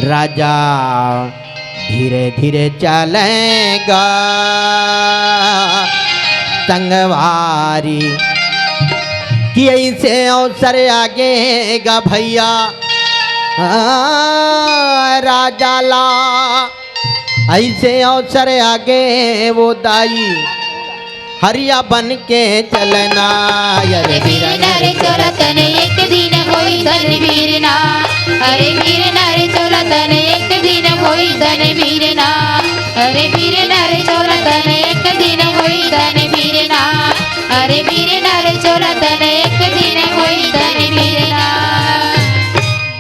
राजा धीरे धीरे चलेगा संगवारी कि ऐसे अवसर आगेगा भैया राजा ला ऐसे अवसर आगे वो दाई हरिया बन के चलना अरे वीर नारे चलतन एक दिन होई धन वीरना अरे वीर नारे चलतन एक दिन होई धन वीरना अरे वीर नारे चलतन एक दिन होई धन वीरना अरे वीर नारे चलतन एक दिन होई धन वीरना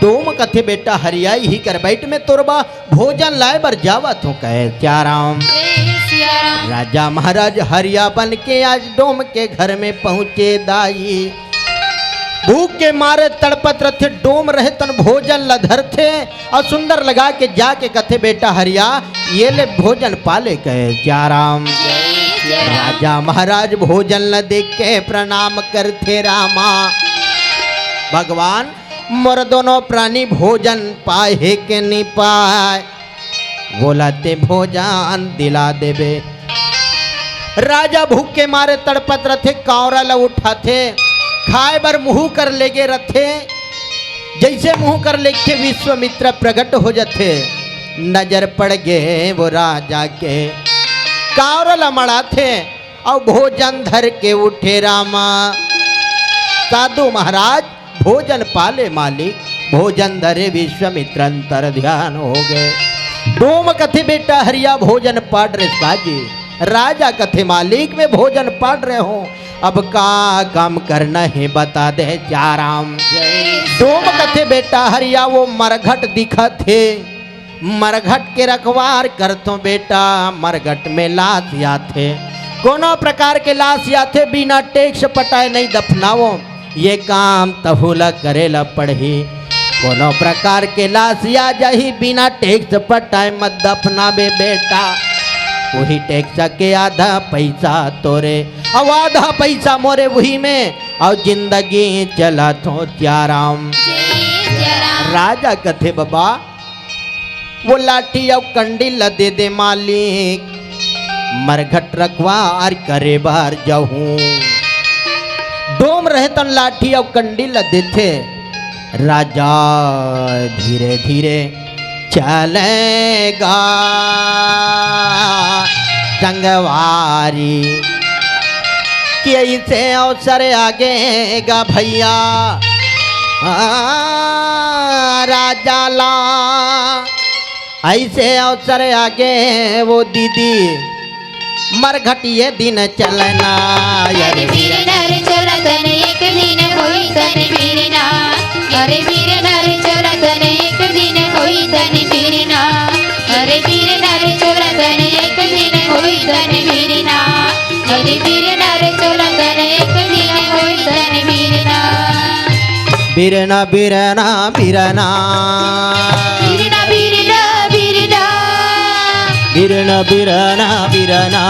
डोम कथे बेटा हरियाई ही कर बैठ में तोरबा भोजन लाए बर जावत हो कहे चाराम राजा महाराज हरिया बन के आज डोम के घर में पहुंचे दाई भूख के मारे तड़पत रथे डोम रहे तन भोजन लधर थे और सुंदर लगा के जाके कथे बेटा हरिया ये ले भोजन पाले कहे चाराम राजा महाराज भोजन ल देख के प्रणाम करते रामा भगवान मोर दोनों प्राणी भोजन पाए के नहीं पाए बोलाते भोजन दिला देवे राजा भूख के मारे तड़पत रथे कावरा ल उठाते खाए बर मुँह कर लेगे रथे जैसे मुँह कर लेके विश्वामित्र प्रकट हो जाते नजर पड़ गए वो राजा के कावरा ल मड़ाथे और भोजन धर के उठे रामा साधु महाराज भोजन पाले मालिक भोजन धरे विश्वामित्र अंतर ध्यान हो गए डोम कथे बेटा हरिया भोजन पाट रे काजी राजा कथे मालिक में भोजन पाट रहे हो अब का काम करना है बता दे चाराम डोम कथे बेटा हरिया वो मरघट दिखा थे मरघट के रखवार कर तो बेटा मरघट में लाश या थे कोनो प्रकार के लाश या थे बिना टेक्स पटाए नहीं दफनाओ ये काम तहुला करेला पढ़ी कोनो प्रकार के लाश या जही बिना टैक्स पटाए मत दफनाबे बेटा वही टैक्स के आधा पैसा तोरे और आधा पैसा मोरे वही में और जिंदगी चला तो चाराम राजा कथे बाबा वो लाठी और कंडील दे दे मालिक मरघट रखवार करे बार जाऊं डोम रहे तन लाठी और कंडील देते राजा धीरे धीरे चलेगा संगवारी कि ऐसे अवसर आगेगा भैया राजा ला ऐसे अवसर आगे वो दीदी मरघट ये दिन चलना अरे वीर नारे चलतन एक दिन होई धन वीरना अरे वीर नारे चलतन एक दिन होई धन वीरना अरे वीर नारे चलतन एक दिन होई धन वीरना अरे वीर नारे चलतन एक दिन होई धन वीरना बीरना बीरना बीरना वीरना वीरना वीरना बीरना बीरना बीरना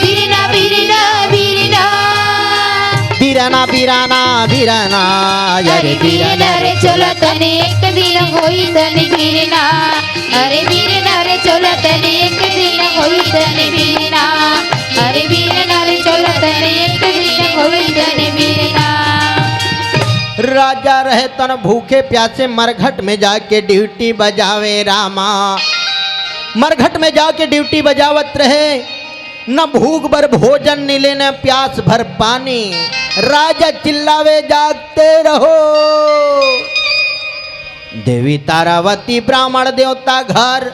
वीरना वीरना वीरना बीरना बीरना बीरना अरे वीर नारे चलतन एक दिन होई धन वीरना अरे वीर नारे चलतन एक दिन होई धन वीरना अरे वीर नारे चलतन एक दिन होई धन वीरना राजा रहे तन भूखे प्यासे मरघट में जाके ड्यूटी बजावे रामा मरघट में जाके ड्यूटी बजावत रहे न भूख भर भोजन नीले न प्यास भर पानी राजा चिल्लावे जागते रहो देवी तारावती ब्राह्मण देवता घर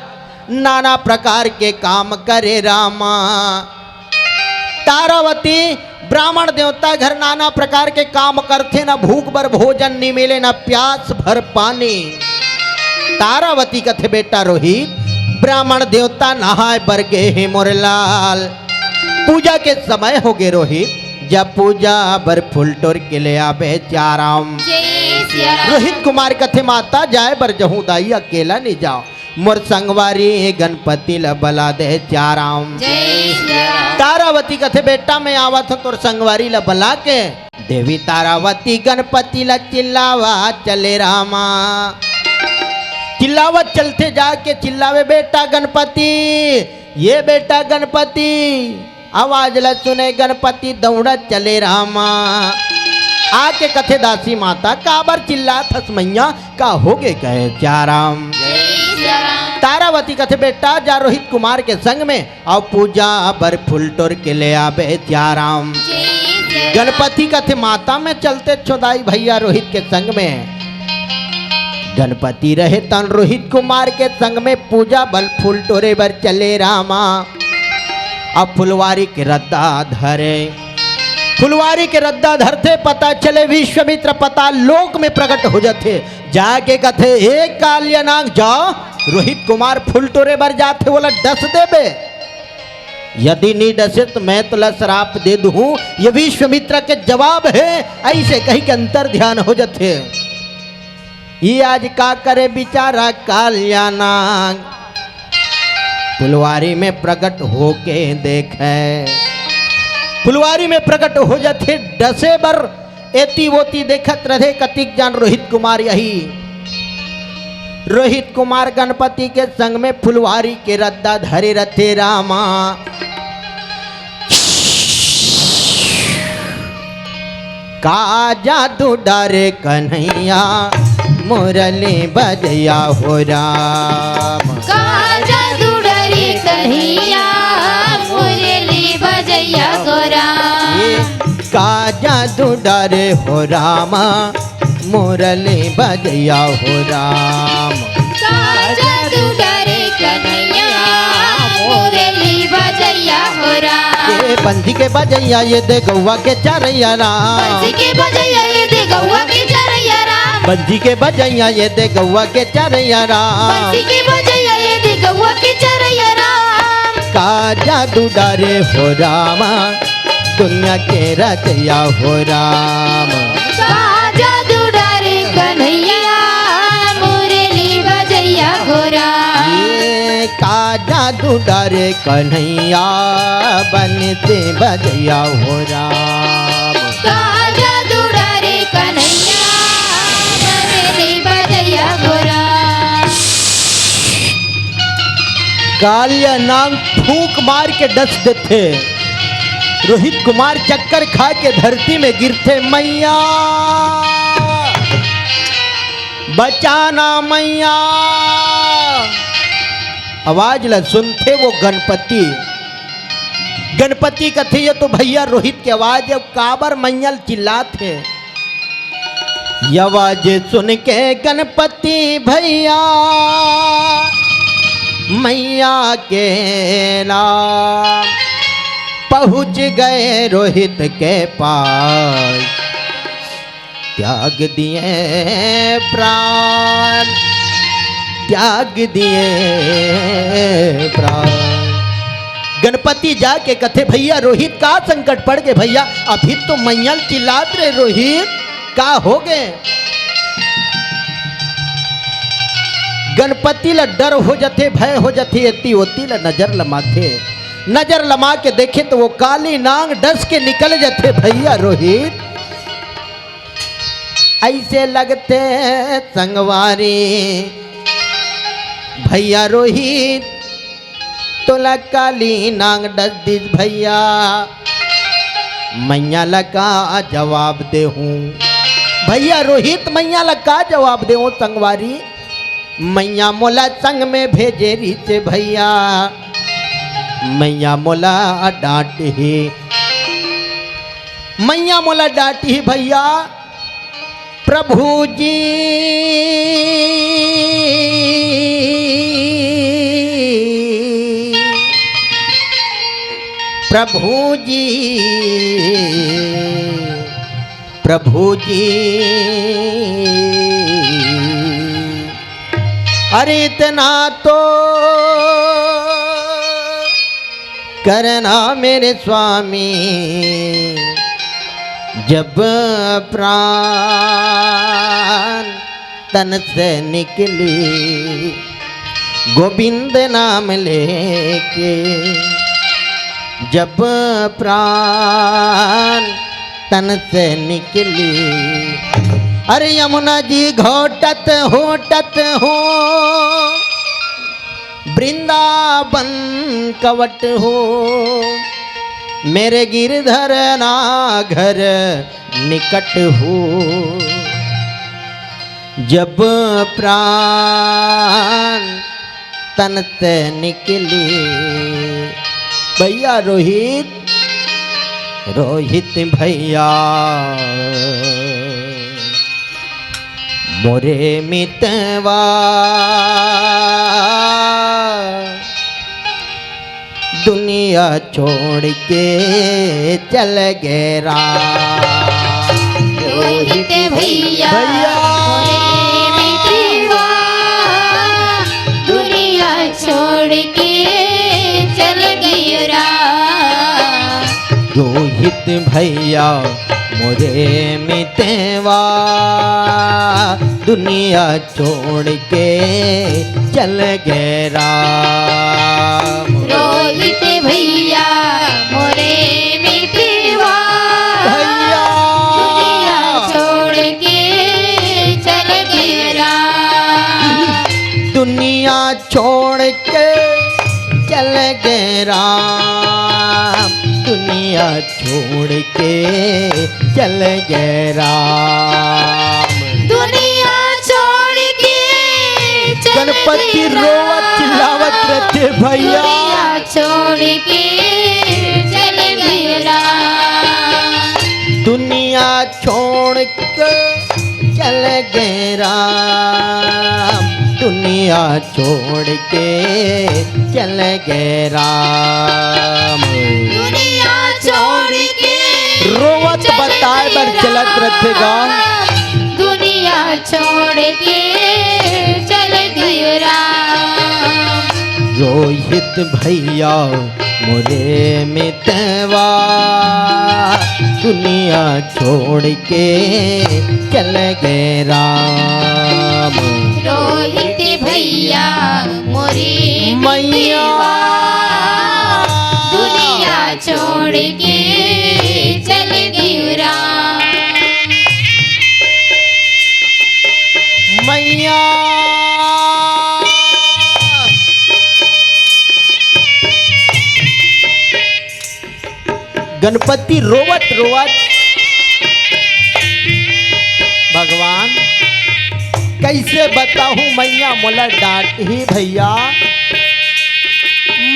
नाना प्रकार के काम करे रामा तारावती ब्राह्मण देवता घर नाना प्रकार के काम करते न भूख भर भोजन नहीं मिले न प्यास भर पानी तारावती कथे बेटा रोहित ब्राह्मण देवता नहाए बर गे हे मोरलाल पूजा के समय हो गए रोहित जब पूजा बर फूल टोर के ले आवे चाराम रोहित कुमार कथे माता जाए बर जहूं दाई अकेला नहीं जाओ मोर संगवारी गणपति ल बला दे चाराम तारावती कथे बेटा मैं आवा था तोर संगवारी ल बला के देवी तारावती गणपति ल चिल्लावा चले रामा चिल्लावत चलते जाके चिल्लावे बेटा गणपति, ये बेटा गणपति। आवाज ल सुने गणपति दौड़त चले रामा। आके कथे दासी माता काबर चिल्ला थस मैया का होगे कहे चाराम। तारावती कथे बेटा जा रोहित कुमार के संग में और पूजा बर फूल तोड़ के ले आबे चाराम। गणपति कथे माता में चलते चौदाई भैया रोहित के संग में। गणपति रहे तन रोहित कुमार के संग में पूजा बल फूल तोरे बर चले रामा। अब फुलवारी के रद्दा धरे, फुलवारी के रद्दा धरते पता चले विश्वामित्र पता लोक में प्रकट हो जाते। जाके कथे एक कालिया नाग जाओ रोहित कुमार फूल तोरे बर जाते बोला डस देबे, यदि नहीं डसे तो मैं तुला श्राप दे दूं। ये विश्वामित्र के जवाब है। ऐसे कहीं के अंतर ध्यान हो जाते। ये आज का करे बिचारा कालिया नाग, फुलवारी में प्रकट होके देखे। फुलवारी में प्रकट हो जाते डसे बर एती वोती देखत रहे कतिक जान रोहित कुमार। यही रोहित कुमार गणपति के संग में फुलवारी के रद्दा धरे रथे रामा। का जादू डरे कन्हैया मुरली बजया हो राम। का जादू डरे कन्हैया मुरली बजया हो राम। का जादू डरे हो रामा मुरली बजया हो राम। का जादू डरे कन्हैया मुरली बजया हो राम। ये बंदी के बजैया ये दे गौवा के चरैया राम। बंसी के बजैया ये दे गौवा के चरैया राम। बंदी के बजैया ये दे गौवा के चरैया राम। बंसी के बजैया ये दे गौवा के चरैया राम। का जादू डरे हो रामा दुनिया के रचैया हो राम। का जादू डरे कन्हैया मुरली बजैया हो राम। ये का जादू डरे कन्हैया बनते बजैया हो राम। का जादू डरे कन्हैया मुरली बजैया हो राम। कालिया नाग फूंक मार के डस देते। रोहित कुमार चक्कर खा के धरती में गिरते। मैया बचाना मैया। आवाज ल सुनते वो गणपति। गणपति कथे ये तो भैया रोहित की आवाज काबर मैयल चिल्लाते। ये आवाज सुन के गणपति भैया मैया के नाम पहुँच गए रोहित के पास। त्याग दिए प्राण, त्याग दिए प्राण। गणपति जाके कथे भैया रोहित का संकट पड़ गए भैया। अभी तो मैयल चिल्लात रहे रोहित का हो गए। गणपति ला डर हो जाते भय हो जाते। एती होती ला नजर लमाते। नजर लमा के देखे तो वो काली नांग डस के निकल जाते भैया रोहित। ऐसे लगते संगवारी भैया रोहित तोला काली नांग डस दिस भैया। मैया लगा जवाब दे हूँ भैया रोहित। मैया लगा जवाब दे हूँ संगवारी। मैया मोला संग में भेजे री से भैया। मैया मोला डांट ही, मैया मोला डांट ही भैया। प्रभु जी प्रभु जी प्रभु जी अरे इतना तो करना मेरे स्वामी। जब प्राण तन से निकली गोविंद नाम लेके। जब प्राण तन से निकली। अरे यमुना जी घोटत होटत हो वृंदावन कवट हो, मेरे गिरधर ना घर निकट हो। जब प्राण तन ते निकले, भैया रोहित, रोहित भैया मोरे मितवा, दुनिया छोड़ के चल गए राम। रोहित भैया भैया मितवा, दुनिया छोड़ के चल गई राम। रोहित भैया मोरे मितवा, दुनिया छोड़ के चल गए राम। रोहित भैया मोरे मितवा, भैया दुनिया छोड़ के चल गए राम। दुनिया छोड़ के चल गए राम, दुनिया छोड़ के चल गए राम। दुनिया छोड़ के चल गणपति गए रोवत चिल्लावत रहते भैया। दुनिया छोड़ के चल गए राम। दुनिया छोड़ के चल गए राम, दुनिया छोड़ के चल गए राम। दुनिया छोड़ के रोवत बताए बर चलत रहेगा। दुनिया छोड़ के चल गए राम। रोहित भैया मोरे मितवा, दुनिया छोड़ के चल गए राम। रोहित भैया मोरे मैया दुनिया छोड़ के चल गए राम। मैया गणपति रोवत रोवत, भगवान कैसे बताऊं मैया मोला डांट ही भैया।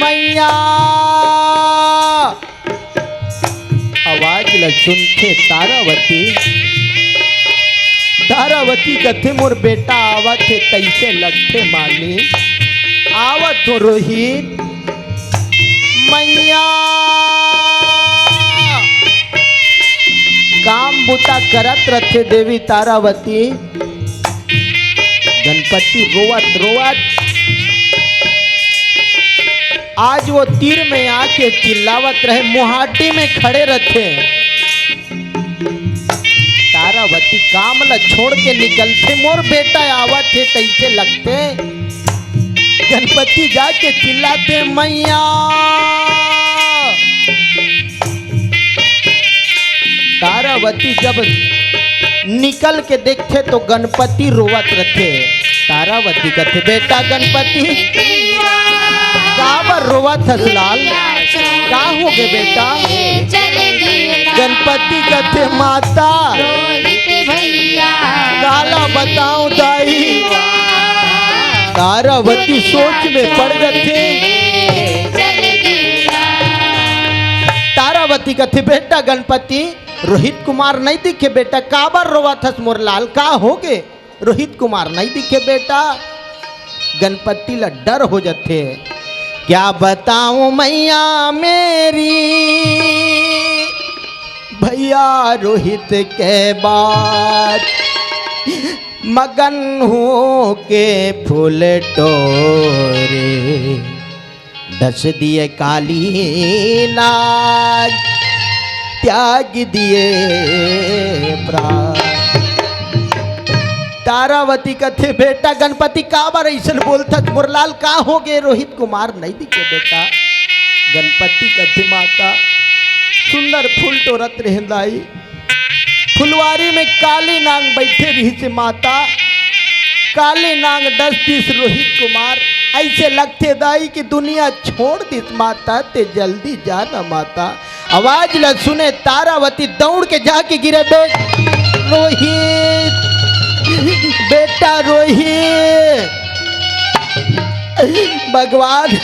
मैया आवाज ल सुनते तारावती, तारावती कथे मोर बेटा आवत थे तैसे लगते माली। आवत हो रोहित, मैया काम बुता करत रथे देवी तारावती। गणपति रोवत रोवत आज वो तीर में आके चिल्लावत रहे, मुहाटी में खड़े रहते। तारावती काम ला छोड़ के निकलते, मोर बेटा आवत थे तैसे लगते। गणपति जाके चिल्लाते, मैया तारावती जब निकल के देखते तो गणपति रोवत रहते। तारावती कहते, बेटा गणपति काबर रोवत हसलाल, का हो गए बेटा? गणपति कहते, माता रोहित भैया काला बताऊं दाई। तारावती सोच में पड़ गए थे। चल गए राम। तारावती कहते, बेटा गणपति रोहित कुमार नहीं दिखे बेटा, काबर रोवा थस मोर लाल, का हो गए? रोहित कुमार नहीं दिखे बेटा। गणपति ला डर हो जाते, क्या बताऊं मैया मेरी भैया रोहित के बात। मगन हो के फूल टोरे दस दिए काली नाग, त्याग दिए प्राण। तारावती कथे, बेटा गणपति काबर ऐसन बोलता मुरलाल, का हो गए? रोहित कुमार नहीं दिखे बेटा। गणपति कथे, माता सुंदर फूल टोरत रहंदाई, फुलवारी में काली नांग बैठे रही से माता। काली नांग 10 दिस रोहित कुमार ऐसे लगते दाई कि दुनिया छोड़ दिस माता ते जल्दी जाना माता। आवाज ल सुने तारावती दौड़ के जाके गिरे रोहित बेटा रोहित। भगवान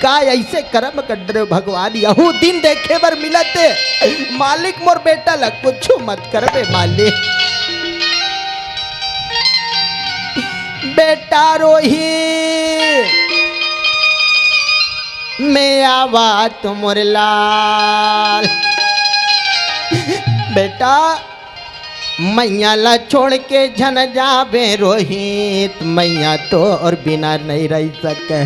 का ऐसे कर्म कर रहे भगवान, यहू दिन देखे बर मिलते मालिक मोर बेटा लग कुछ मत करबे मालिक। बेटा रोहित मैं आवा तुमोर लाल। बेटा मैया ला छोड़ के झन जावे रोहित, मैया तो और बिना नहीं रह सके।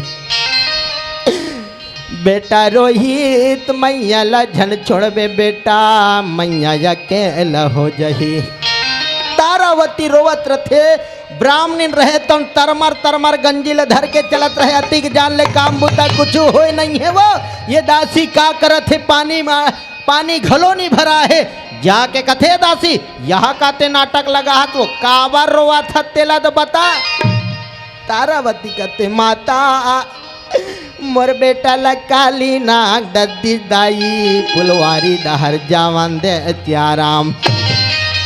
बेटा रोहित मैया ला झन छोड़बे बेटा, मैया अकेला हो जही। तारावती रोवत रथे, ब्राह्मण रहे तो तरमर तरमर गंजील धर के चलत रहे। अतिक जान ले काम बुता कुछ हो नहीं है वो। ये दासी का करत है, पानी घलो नहीं भरा है। जाके कथे दासी यहाँ काते नाटक लगा तो काबर रोआ था तेला तो बता। तारावती कहते माता मोर बेटा ला काली नाग दद्दी दाई, फुलवारी दहर जावन दे त्याराम।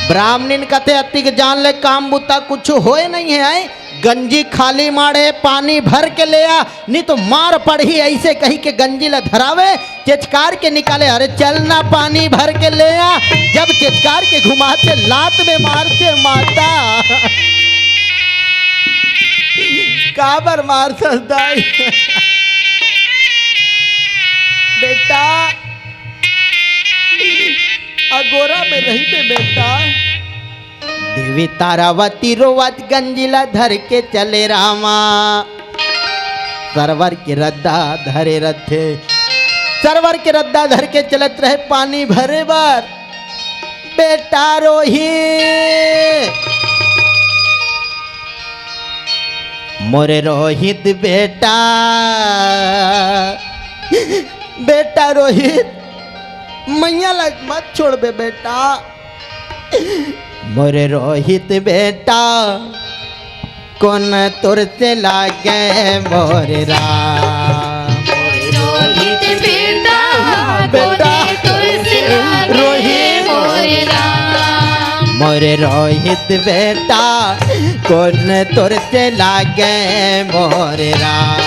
ब्राह्मण कथे अतिक जान ले काम बुता कुछ होए नहीं है। गंजी खाली मारे पानी भर के ले आ, नहीं तो मार पड़ी ऐसे कही के गंजी ला धरावे। चिचकार के निकाले, अरे चलना पानी भर के ले आ। जब चिचकार के घुमाते लात में मारते माता काबर मार सदाई। बेटा अगोरा में रही पे बेटा। देवी तारावती रोवत गंजिला धर के चले रामा, सरवर के रद्दा धरे रथे। सरवर के रद्दा धर के चलत रहे पानी भरे बार। बेटा रोहित मोरे रोहित बेटा, बेटा रोहित मैया लग मत छोड़ बे बेटा। मोरे रोहित बेटा कौन तुर से लागे मोरे राम। रोहित बेटा बेटा तुलसी लागे रोहित मोरे राम। मोरे रोहित बेटा कौन तुर से लागे मोरे राम।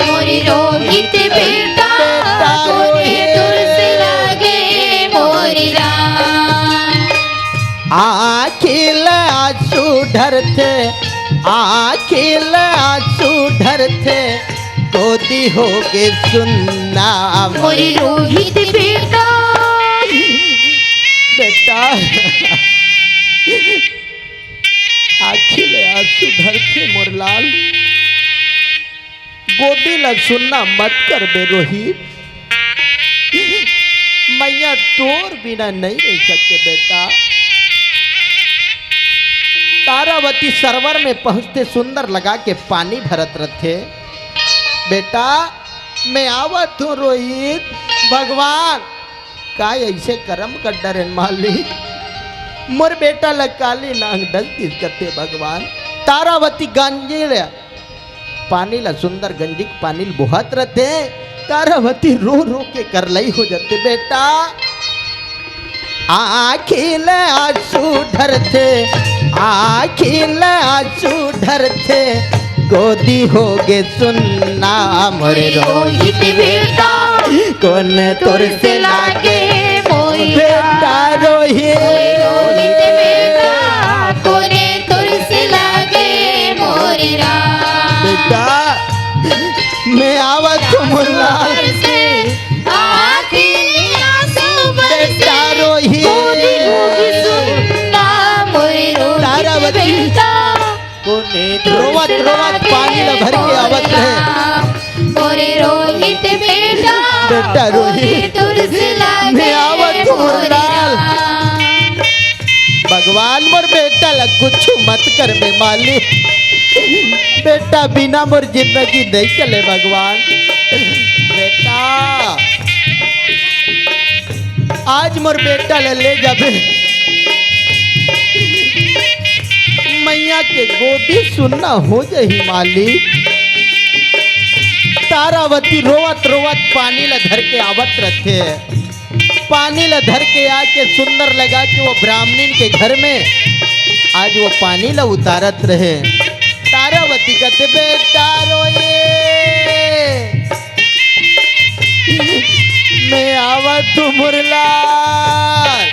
मोरे रोहित बेटा कोने तुलसी लागे मोरे राम। आखिल आंसू ढरते, आखिल आंसू ढरते, गोदी हो के सुनना मोरे रोहित बेटा। बेटा आखिल आंसू ढरते मोर लाल, गोदी लग सुनना मत कर बे रोहित। मैया तोर बिना नहीं रह सकते बेटा। तारावती सरोवर में पहुंचते सुंदर लगा के पानी भरत रथे। बेटा मैं आवत हूँ रोहित। भगवान का ऐसे कर्म कर डरे मालिक, मोर बेटा ल काली नांग 10 दिस करते भगवान। तारावती गंजील पानी ला सुंदर गंजी पानी बुहात रहते। तारावती रो रो के करलई हो जाते। बेटा आखिल आंसू ढरते, आखिल आंसू ढरते, गोदी हो गे सुनना मोरे रोहित बेटा कौन तुर से लागे बेटा रोहित। रोहित बेटा कोने तुलसी लागे मोरे राम। बेटा मैं आवत मुल्लाल से आखिरी आंसू बेटा रोहित। सुनना मोरे रोहित तारावती बेटा रोवत रोवत पानी ला भर के आवत रहे। मोरे रोहित बेटा बेटा रोहित तुलसी लागे मैं आवत मुल्लाल। भगवान मोर बेटा ला कुछ मत कर बे मालिक। बेटा बिना मोर जिंदगी नहीं चले भगवान। बेटा आज मोर बेटा ले जाबे मैया के गोदी सुनना हो जही मालिक। तारावती रोवत रोवत पानी ला धर के आवत रहते। पानी ला धर के आके सुंदर लगा कि वो ब्राह्मणिन के घर में आज वो पानी ला उतारत रहे। तारावती कहते बेटा रोए मैं आवत तू मुरलाल।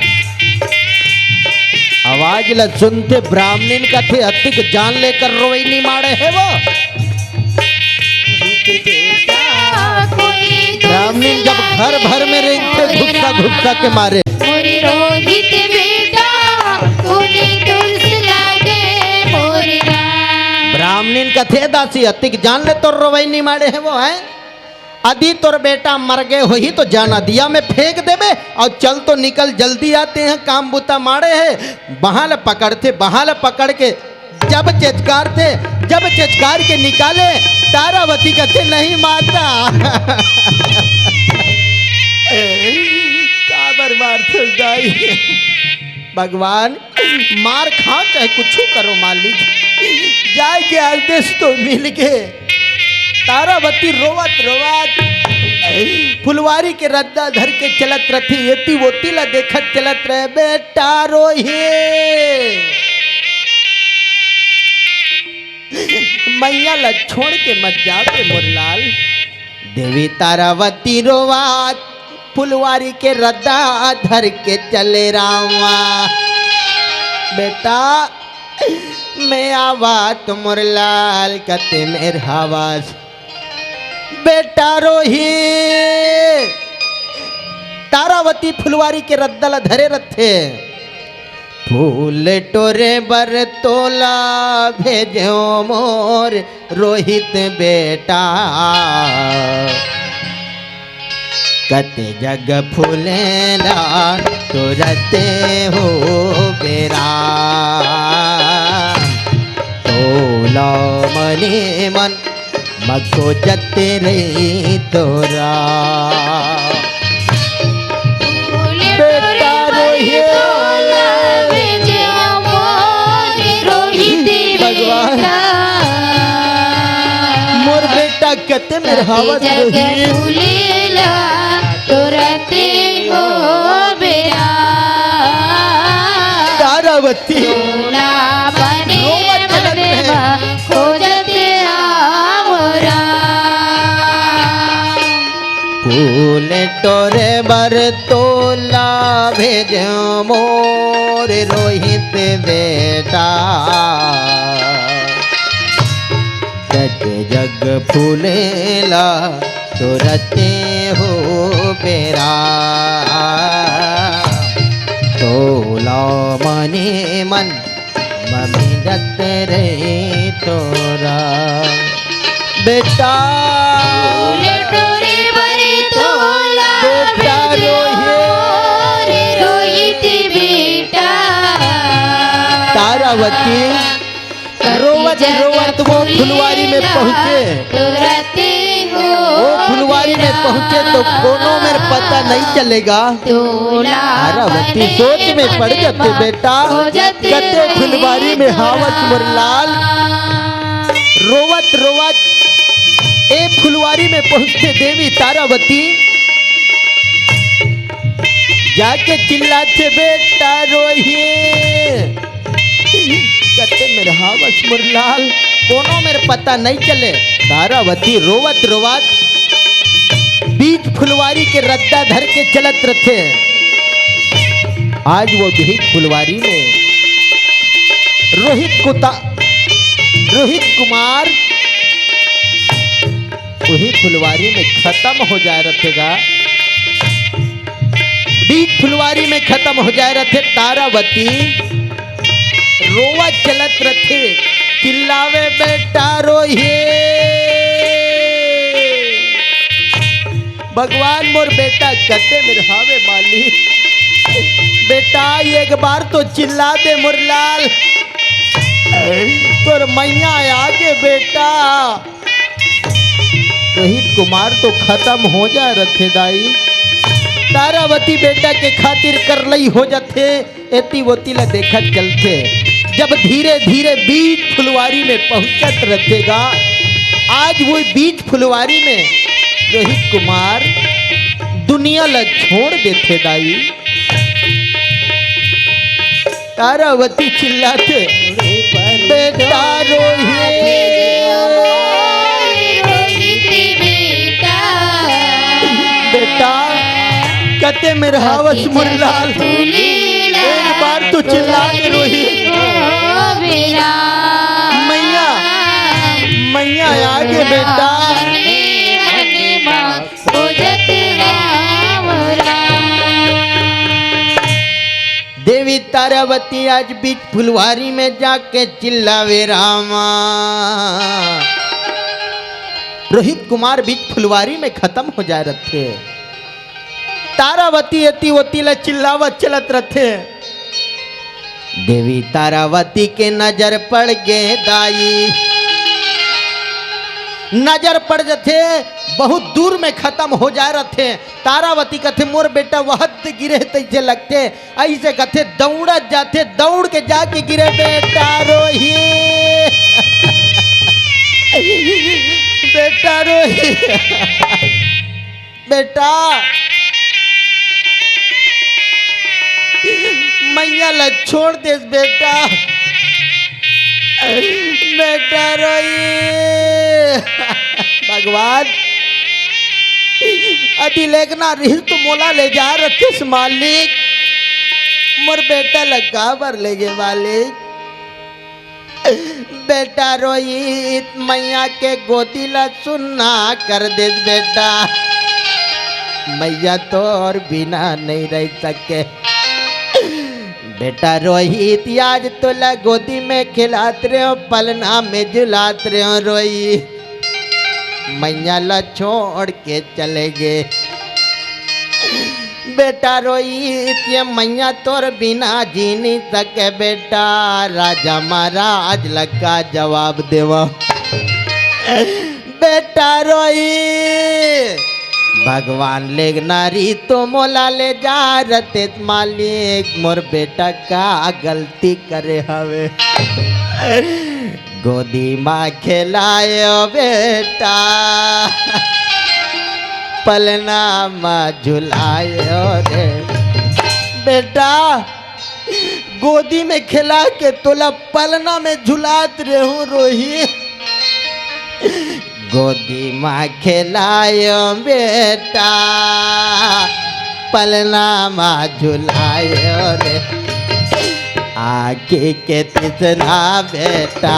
आवाज ला सुनते ब्राह्मणिन का थे अतिक जान लेकर रोई नहीं मारे है वो। ब्राह्मणिन जब घर भर में रेंगते घुस्सा घुस्सा के मारे। मोरे रोहित बेटा तूने तुलसी लागे मोरे राम। ब्राह्मणिन का थे दासी अतिक जान ले तो रोई नहीं मारे है वो है। अदी तोर बेटा मर गए हो ही तो जाना दिया में फेंक देबे और चल तो निकल जल्दी आते हैं काम बुता मारे है। बहाल पकड़ते बहाल पकड़ के जब चचकार के निकाले तारावती कहते नहीं माता। काबर मारते जाई भगवान मार खाओ चाहे कुछ करो मालिक जाए के आदेश तो मिल गए। तारावती रोवत रोवत फुलवारी के रद्दा धर के चलत रथी एती वोती ला देखत चलत रहे। बेटा रोहे मैया ला छोड़ के मत जावे मुरलाल। देवी तारावती रोवत फुलवारी के रद्दा धर के चले रामा। बेटा मैं आवाज मुरलाल कते मेर हवास। बेटा रोही तारावती फुलवारी के रद्दल धरे रथे। फूल टोरे बर तोला भेजो मोर रोहित बेटा। कते जग फूलेला तोरते हो बेरा। तोला मने मन मको जते रे तोरा। बेटा रोहित मोर बेटा कते मेरे हवस फूलेला तोरते हो बेरा। तारावती खोजते आवरा। फूल टोरे बर तोला भेज मोर रोहित बेटा। सच जग फूलेला तोरते हो बेरा। तोला मने मन मम्मी जत रे तोरा। बेटा बेटा रोहित बेटा। तारावती रोवत रोवत वो फुलवारी में पहुँचे। वो फुलवारी में पहुँचे तो कोनों में पता नहीं चलेगा। तारावती सोच में पड़ जाते बेटा कते फुलवारी में हावत मुरलाल। रोवत रोवत एक फुलवारी में पहुँचते देवी तारावती जाके चिल्लाते बेटा रोहिए। कहते मेरे हावस मुरलाल कोनो मेरे पता नहीं चले। तारावती रोवत रोवत बीच फुलवारी के रद्दा धर के चलत रथे। आज वो बीच फुलवारी में रोहित कुमार वही फुलवारी में खत्म हो जाए रहेगा। बीच फुलवारी में खत्म हो जाए रथे। तारावती रोवा चलत रथे चिल्लावे बेटा रोहिए। भगवान मोर बेटा कते मेरे हावे मालिक। बेटा एक बार तो चिल्ला दे मुरलाल तोर मैया आगे बेटा। रोहित कुमार तो खत्म हो जाए रथे दाई। तारावती बेटा के खातिर कर लई हो जाते एती वोती ला देखत चलते। जब धीरे धीरे बीच फुलवारी में पहुंचत रहेगा। आज वो बीच फुलवारी में रोहित कुमार दुनिया ला छोड़ देते दाई। तारावती चिल्लाते बेटा रोहित, बेटा कते मेरा हवस मुरलाल, एक बार तो चिल्ला के रोहित। मैया मैया आगे बेटा। देवी तारावती आज बीच फुलवारी में जाके चिल्लावे रामा। रोहित कुमार बीच फुलवारी में खत्म हो जा रहे थे। तारावती अति वतीला चिल्लावत चलत रथे। देवी तारावती के नजर पड़ गए दाई, नजर पड़ जाते बहुत दूर में खत्म हो जा रहे थे। तारावती कथे मोर बेटा वहत गिरे तैसे लगते, ऐसे कथे दौड़ जाते, दौड़ के जाके गिरे बेटा रोहित, बेटा रोहित, बेटा मैया ला छोड़ दे बेटा, बेटा रोई। भगवान अति लेखना रिल तो मोला ले जा रखे मालिक, मोर बेटा लगा बर ले गे मालिक। बेटा रोहित मैया के गोदी ला सुनना कर दे बेटा, मैया तो और बिना नहीं रह सके। बेटा रोहित आज तोला गोदी में खिलाते रहे हो, पलना में झुलाते रहे हो रोहित, मैया ला छोड़ के चले गए। बेटा रोहित ये मैया तोर बिना जी नहीं सके बेटा, राजा महाराज लगा जवाब देवा। बेटा रोहित भगवान ले नारी तो मोला ले जा रते मालिक, मोर बेटा का गलती करे हवे, गोदी माँ खिलायो बेटा, पलना माँ झुलायो रे। बेटा गोदी में खिला के तोला पलना में झुलात रहे हूँ रोहित, गोदी माँ खिलायो बेटा, पलना माँ झुलायो रे। आगे के तिसना बेटा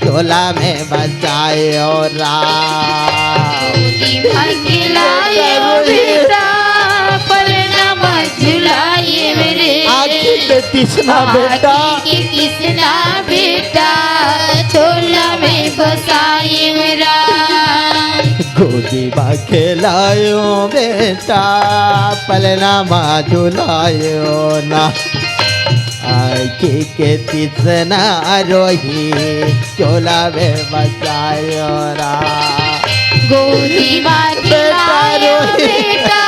चोला में बचायो राम, गोदी माँ खिलायो बेटा, पलना माँ झुलाए मेरे। आगे के तिसना बेटा, आगे के तिसना बेटा, चोला में बसाए मेरा। गोदी माँ खिलायो बेटा, पलना माँ झुलायो ना, आगे के तिसना रोहित चोला में बचायो रा। गोदी माँ खिलायो बेटा,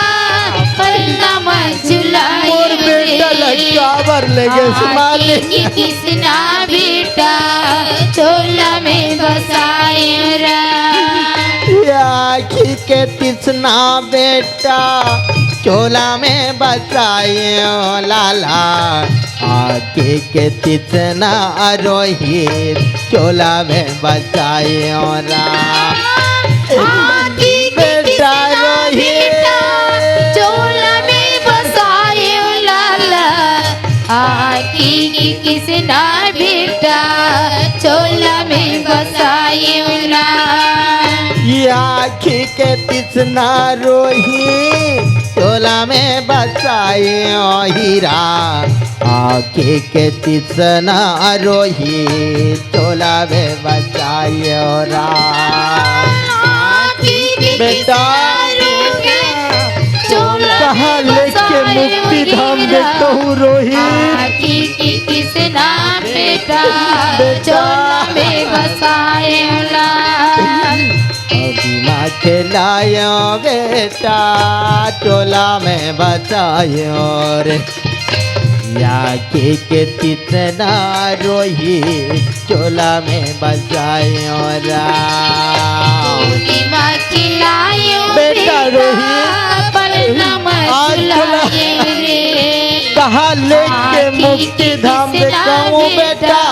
पलना माँ झुलाए मोर बेटा लगा ले गए मालिक, आगे के तिसना बेटा, चोला में बसाए रा। आखी के तिसना बेटा चोला में बसायो लाला, आगे के तिसना रोहित चोला में बसायो रा। आगे के बेटा रोहित चोला में बसाए लाला, आगे के तिसना बेटा, चोला में बसाए रा। आखी के तिसना रोहित चोला में बसायो हीरा, आखी के तिसना रोहित चोला में बसायो रा। बेटा कहाँ लेके मुक्ति धाम देखता हूँ रोहित, आखी के तिसना बेटा, चोला में बसाए ला। बिना खिलायो बेटा चोला में बचायो रे, या के तितना रोहित चोला में बजायो राम। गोदी माँ खिलायो बेटा रोहित पलना आज मचलाए रे। कहा लेके मुक्ति धाम दिखाऊं बेटा।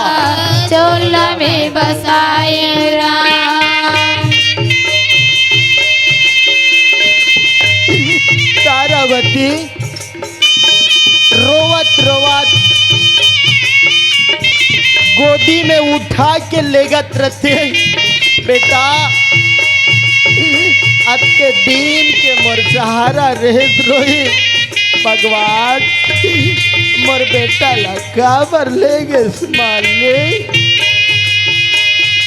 चोला में बसाए राम। तारावती रोवत रोवत गोदी में उठा के लेगत रहते। बेटा आज के दिन के मोर सहारा रहे रोहित भगवान मोर बेटा लगा पर ले गए माले।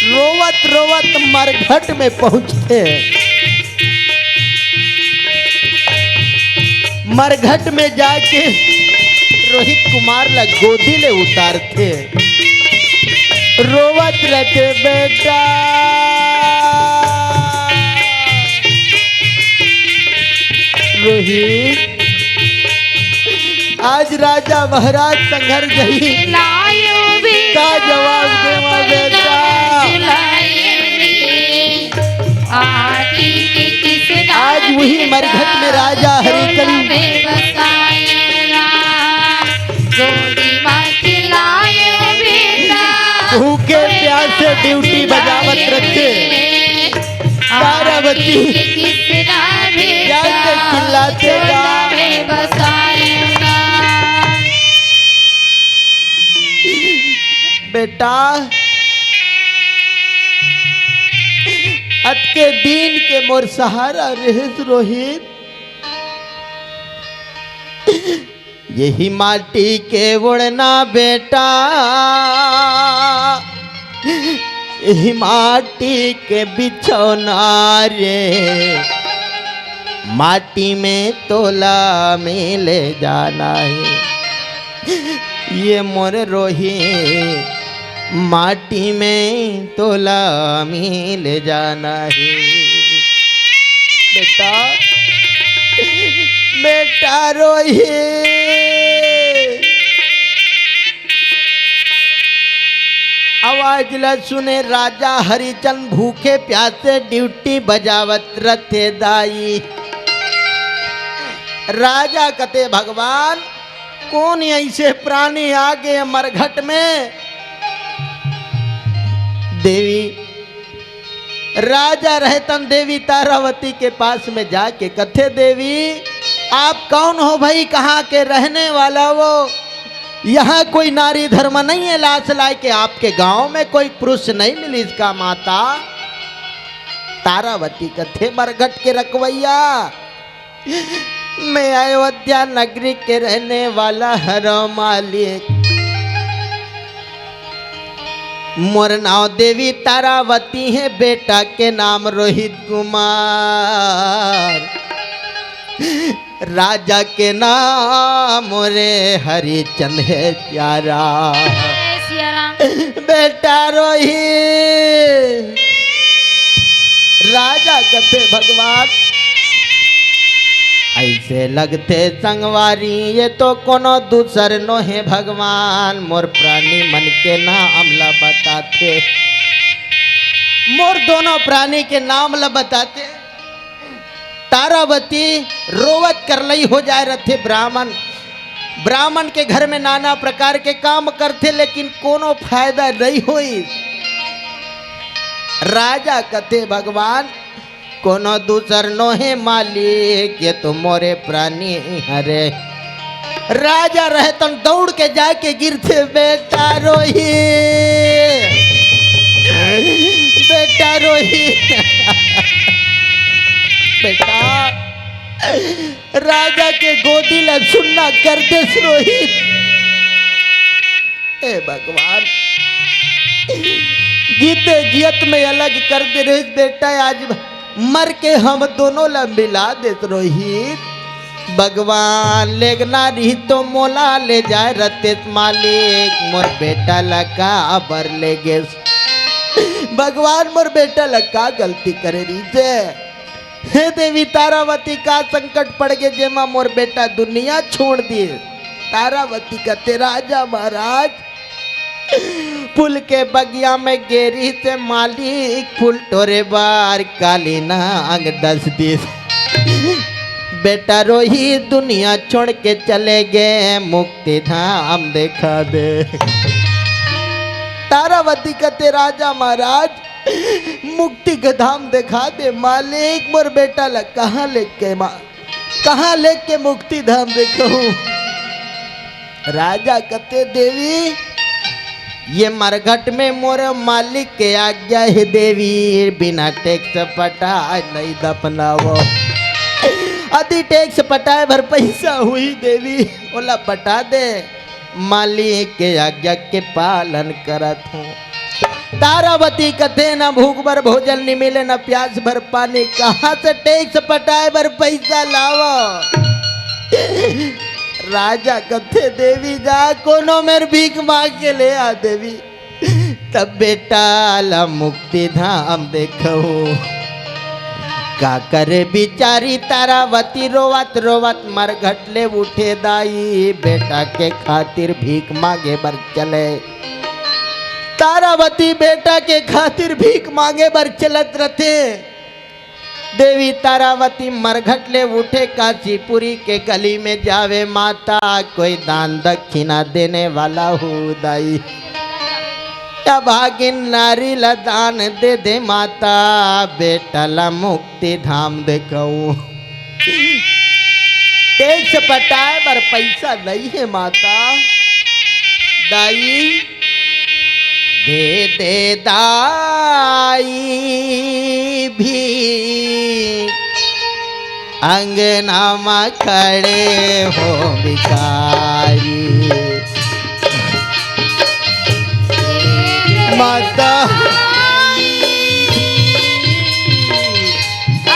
रोवत रोवत मरघट में पहुंचते। मरघट में जाके रोहित कुमार ला गोदी ले उतारते। रोवत रहते बेटा रोहित आज राजा महाराज संघर गई का जवाब देवा बेटा। आज वही मरघट में राजा हरिचंद भूखे प्यासे ड्यूटी बजावत रखे। तारावती जाते चिल्लाते बेटा आज के दिन के मोर सहारा रहे रोहित। यही माटी के उड़ना बेटा यही माटी के बिछौना रे। माटी में तोला में ले जाना है ये मोर रोहित। माटी में तोला में ले जाना है बेटा। बेटा रोहित आवाज ला सुने राजा हरिचंद भूखे प्यासे ड्यूटी बजावत रथे दाई। राजा कते भगवान कौन ऐसे प्राणी आ गए मरघट में। देवी राजा रहतन देवी तारावती के पास में जाके कथे देवी आप कौन हो भाई कहाँ के रहने वाला वो। यहाँ कोई नारी धर्म नहीं है लाश लाए के आपके गांव में कोई पुरुष नहीं मिली इसका माता। तारावती कथे मरघट के रखवैया मैं अयोध्या नगरी के रहने वाला हर मालिक। मोर नाव देवी तारावती है बेटा के नाम रोहित कुमार। राजा के नाम मोरे हरिचंद है प्यारा। बेटा रोहित राजा कथे भगवान ऐसे लगते संगवारी ये तो कोनो दूसर नो है भगवान। मोर प्राणी मन के नाम ला बताते। मोर दोनों प्राणी के नाम ला बताते। तारावती रोवत कर लई हो जाए रथे ब्राह्मण। ब्राह्मण के घर में नाना प्रकार के काम करते लेकिन कोनो फायदा नहीं हुई। राजा कथे भगवान कोनो दूसर नो है मालिक ये तो मोरे प्राणी हरे। राजा रहतन दौड़ के जाके गिरते बेटा रोहित बेटा रोहित बेटा राजा के गोदी ला सुनना कर दे रोहित। ए भगवान जीते जियत में अलग कर दे रहे बेटा। आज मर के हम दोनों ला मिला दे रोहित। भगवान लेगना रही तो मोला ले जाए रतेश मालिक। मोर बेटा लगा अबर ले गे भगवान। मोर बेटा लगा गलती करे रही से हे देवी तारावती का संकट पड़ गए जेमा मोर बेटा दुनिया छोड़ दिए। तारावती कहते राजा महाराज फूल के बगिया में गेरी से मालिक फूल टोरे बार काली नाग 10 दिस बेटा रोही दुनिया छोड़ के चले गए मुक्ति धाम देखा दे। तारावती कहते राजा महाराज मुक्ति का धाम दिखा दे मालिक मोर बेटा ला कहाँ लेके मुक्ति धाम देखो। राजा कहते देवी ये मरघट में मोर मालिक के आज्ञा है देवी बिना टैक्स पटाए नहीं दफनावो आदि टैक्स पटाए भर पैसा हुई देवी ओला पटा दे मालिक के आज्ञा के पालन करत हूँ। तारावती कथे न भूख भर भोजन नहीं मिले न प्यास भर पानी कहाँ से टैक्स पटाए भर पैसा लावो। राजा कथे देवी जा कोनो मेर भीख मांग के ले आ देवी तब बेटा ला मुक्ति धाम देखो। का करे बिचारी तारावती रोवत रोवत मरघटले उठे दाई बेटा के खातिर भीख मांगे बर चले। तारावती बेटा के खातिर भीख मांगे बर चलत रहते। देवी तारावती मरघटले उठे काशीपुरी के गली में जावे माता कोई दान दक्षिणा देने वाला हो दाई या भागिन नारी ला दान दे दे माता बेटा ला मुक्ति धाम देखऊ। टैक्स पटाए बर पैसा नहीं है माता दाई दे दे दाई भी अंगना में खड़े हो भिखारी माता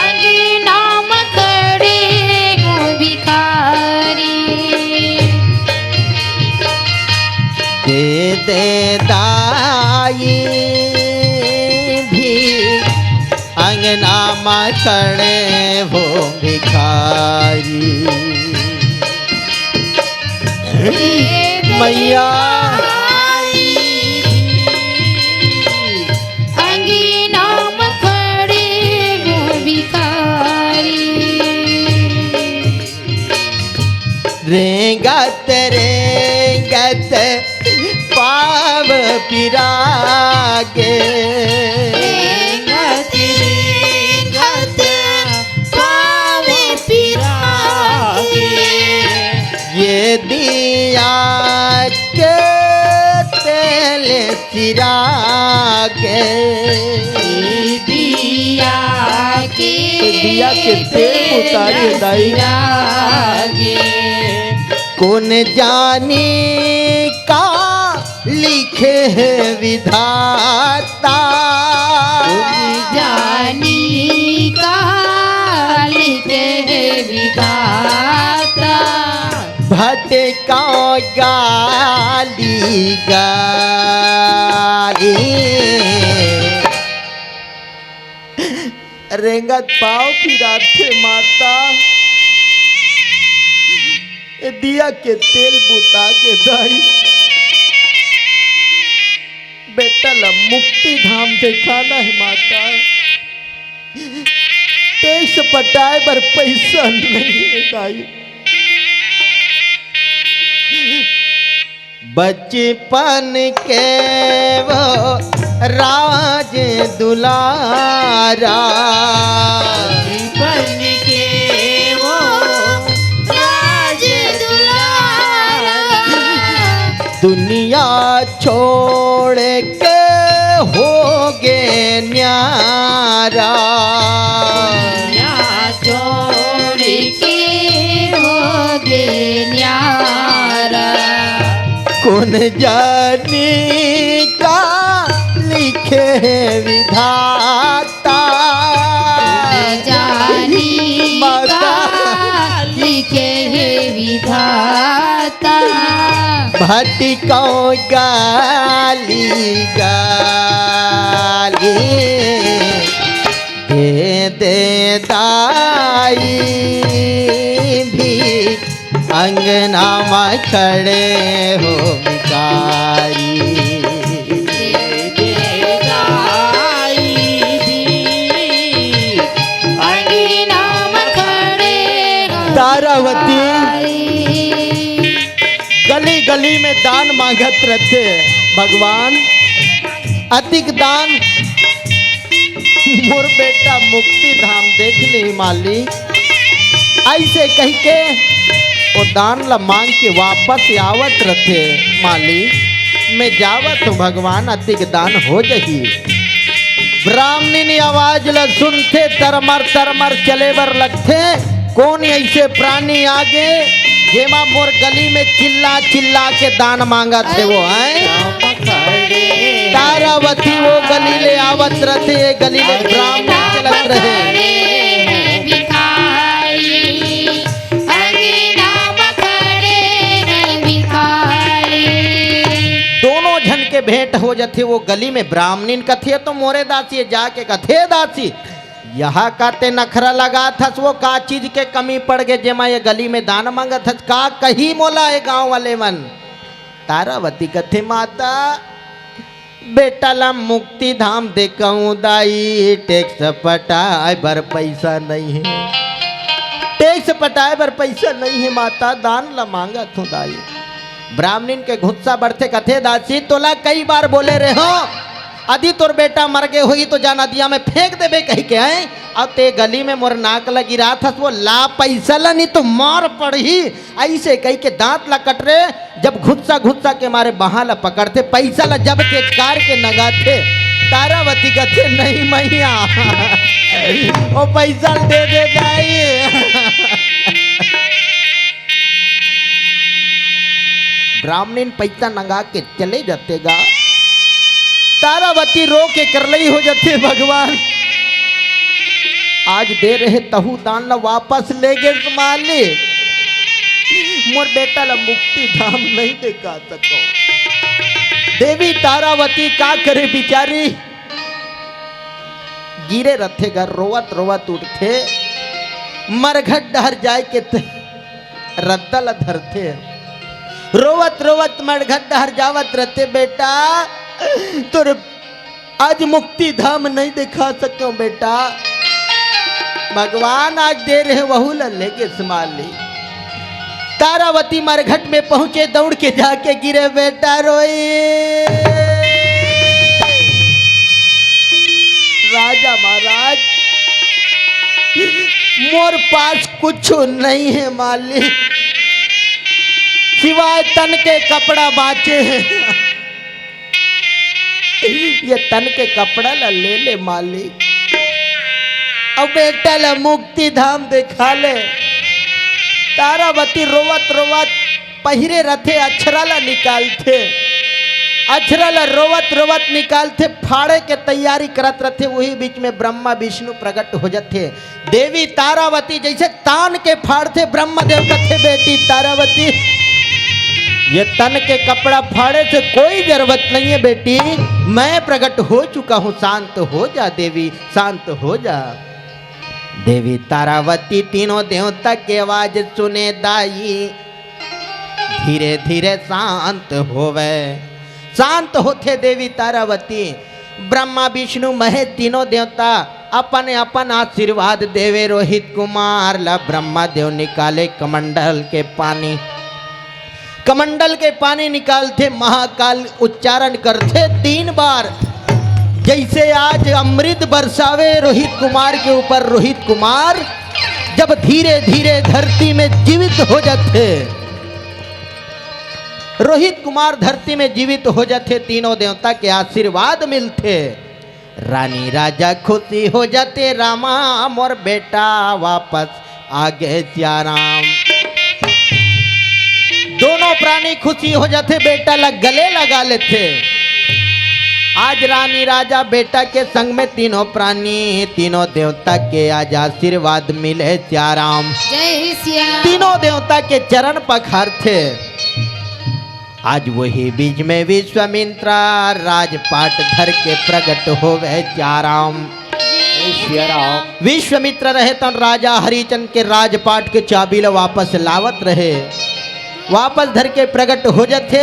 अंगना में खड़े हो भिखारी दे दे दाई भी अंगना में खड़े हो भिखारी मैया अंगना में खड़े हो भिखारी रेंगत रेंगत पाव पिरागे रेंगत रेंगत पाव पिरागे ये दिया के तेल चिरागे दिया के तेल उतारे दाई कौन जाने का लिखे है विधाता जानी का लिखे विधाता भटका गाली गाली रेंगत पाव फिराते माता दिया के तेल बुता के दाई बेटा ला मुक्ति धाम दिखाना है माता टैक्स पटाए बर पैसा नहीं है दाई बचपन के वो राज दुलारा बन के वो राज दुलारा दुनिया छोड़ के होगे न्यारा दुनिया छोड़ के होगे न्यारा कौन जाने का लिखे विधाता जानी का लिखे विधाता भटको गाली गाली दे दे दाई भी अंगना में खड़े हो भिखारी। तारावती गली गली में दान मांगत रहते, भगवान अधिक दान मोर बेटा मुक्ति धाम देख ले माली। ऐसे कह के वो दान ला मांग के वापस आवत रहते, माली मैं जावत हूँ भगवान अधिक दान हो जही। ब्राह्मणी ने आवाज ला सुनते तरमर चले बर लगते, कौन ऐसे प्राणी आगे जेमा मोर गली में चिल्ला चिल्ला के दान मांगा थे वो हैं। तारावती वो गली ले आवत रहते, गली ले ब्राह्मण चलत रहे। दोनों जन के भेंट हो जाते, वो गली में ब्राह्मणीन कथे तो मोरे दासी जाके कथे दासी यहाँ काते नखरा लगा था, वो का चीज के कमी पड़ गए जेमा ये गली में दान मांगा था, का कही मोला है गांव वाले मन। तारावती कथे माता बेटा ला मुक्ति धाम देखूं दाई, टैक्स पटाए बर पैसा नहीं है, टैक्स पटाए बर पैसा नहीं है माता, दान ला मांगा तू दाई। ब्राह्मणीन के गुस्सा बढ़ते कथे दासी तोला कई बार बोले रहे हो अदी तोर बेटा मर गए होगी तो जा नदिया में फेंक देबे कह के आए। अब ते गली में मोर नाक लगी रहा था, वो ला पैसा ला नहीं तो मार पड़ी, ऐसे कह के दांत ला कट रहे। जब घुस्सा के मारे बहा ला पकड़ते, पैसा ला जब तेजकार के नगाते। तारावती कहते नहीं मैया वो पैसा दे दे जाइए। ब्राह्मणीन पैसा नंगा के चले जातेगा। तारावती रो के करलई हो जाते, भगवान आज दे रहे तहु दान ला वापस ले गए माले, मोर बेटा ला मुक्ति धाम नहीं दिखा सको। देवी तारावती का करे बिचारी, गिरे रथे घर रोवत रोवत उठते, मरघट डहर जाए के रद्दा ला धरते, रोवत रोवत मरघट डहर जावत रहते। बेटा तो आज मुक्ति धाम नहीं दिखा सको बेटा, भगवान आज दे रहे वहू लेके संभाल ली। तारावती मरघट में पहुंचे, दौड़ के जाके गिरे, बेटा रोई। राजा महाराज मोर पास कुछ नहीं है मालिक, सिवाय तन के कपड़ा बाचे हैं, ये तन के कपड़ा ला ले ले मालिक, अब बेटा ला मुक्ति धाम दिखा ले। तारावती रोवत रोवत पहिरे रथे अक्षरा ला निकालते, अक्षरा ला रोवत रोवत निकालते, फाड़े के तैयारी करत रथे। वही बीच में ब्रह्मा विष्णु प्रकट हो जाते। देवी तारावती जैसे तान के फाड़ते, ब्रह्मदेव कथे बेटी तारावती ये तन के कपड़ा फाड़े से कोई जरूरत नहीं है बेटी, मैं प्रकट हो चुका हूँ, शांत हो जा देवी, शांत हो जा। देवी तारावती तीनों देवता की आवाज सुने दाई, धीरे धीरे शांत होवे। शांत होते देवी तारावती, ब्रह्मा विष्णु महेश तीनों देवता अपन अपन आशीर्वाद देवे। रोहित कुमार ला ब्रह्मा देव निकाले कमंडल के पानी, कमंडल के पानी निकालते, महाकाल उच्चारण करते 3 बार, जैसे आज अमृत बरसावे रोहित कुमार के ऊपर। रोहित कुमार जब धीरे धीरे धरती में जीवित हो जाते, रोहित कुमार धरती में जीवित हो जाते, तीनों देवता के आशीर्वाद मिलते। रानी राजा खुशी हो जाते, रामा मोर बेटा वापस आ गए सियाराम। दोनों प्राणी खुशी हो जाते, बेटा लग गले लगा लेते। आज रानी राजा बेटा के संग में तीनों प्राणी, तीनों देवता के आज आशीर्वाद मिले सियाराम। जय सिया। तीनों देवता के चरण पखारते। आज वही बीच में विश्वामित्रा राजपाट धर के प्रकट हो गए सियाराम। विश्वामित्र रहे तन राजा हरिचंद के राजपाट के चाबी ला वापस लावत रहे। वापस धर के प्रकट हो जाते